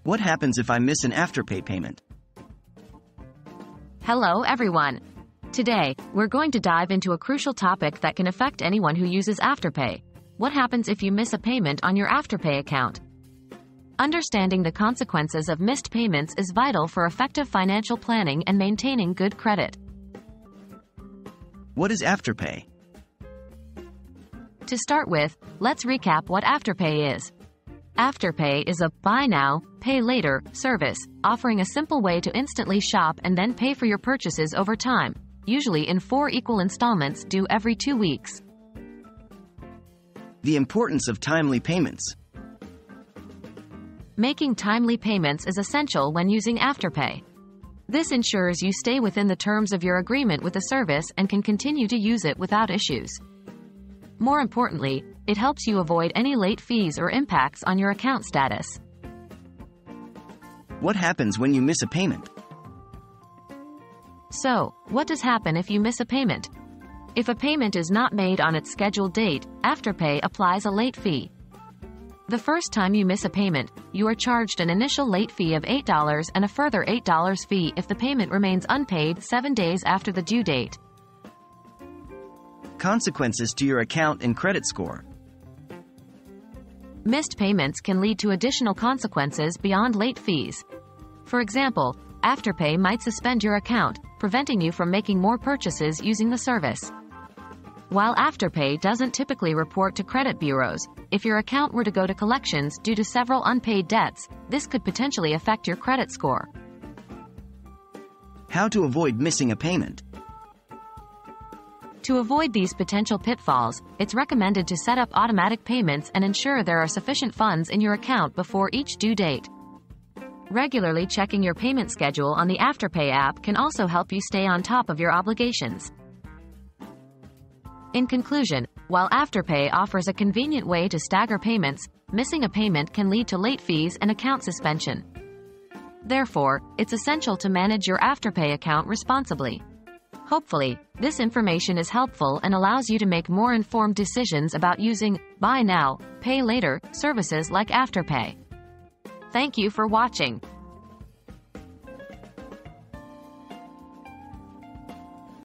What happens if I miss an Afterpay payment? Hello everyone. Today, we're going to dive into a crucial topic that can affect anyone who uses Afterpay. What happens if you miss a payment on your Afterpay account? Understanding the consequences of missed payments is vital for effective financial planning and maintaining good credit. What is Afterpay? To start with, let's recap what Afterpay is. Afterpay is a buy now, pay later service, offering a simple way to instantly shop and then pay for your purchases over time, usually in 4 equal installments due every 2 weeks. The importance of timely payments. Making timely payments is essential when using Afterpay. This ensures you stay within the terms of your agreement with the service and can continue to use it without issues. More importantly, it helps you avoid any late fees or impacts on your account status. What happens when you miss a payment? So, what does happen if you miss a payment? If a payment is not made on its scheduled date, Afterpay applies a late fee. The first time you miss a payment, you are charged an initial late fee of $8 and a further $8 fee if the payment remains unpaid 7 days after the due date. Consequences to your account and credit score. Missed payments can lead to additional consequences beyond late fees. For example, Afterpay might suspend your account, preventing you from making more purchases using the service. While Afterpay doesn't typically report to credit bureaus, if your account were to go to collections due to several unpaid debts, this could potentially affect your credit score. How to avoid missing a payment. To avoid these potential pitfalls, it's recommended to set up automatic payments and ensure there are sufficient funds in your account before each due date. Regularly checking your payment schedule on the Afterpay app can also help you stay on top of your obligations. In conclusion, while Afterpay offers a convenient way to stagger payments, missing a payment can lead to late fees and account suspension. Therefore, it's essential to manage your Afterpay account responsibly. Hopefully, this information is helpful and allows you to make more informed decisions about using buy now, pay later services like Afterpay. Thank you for watching.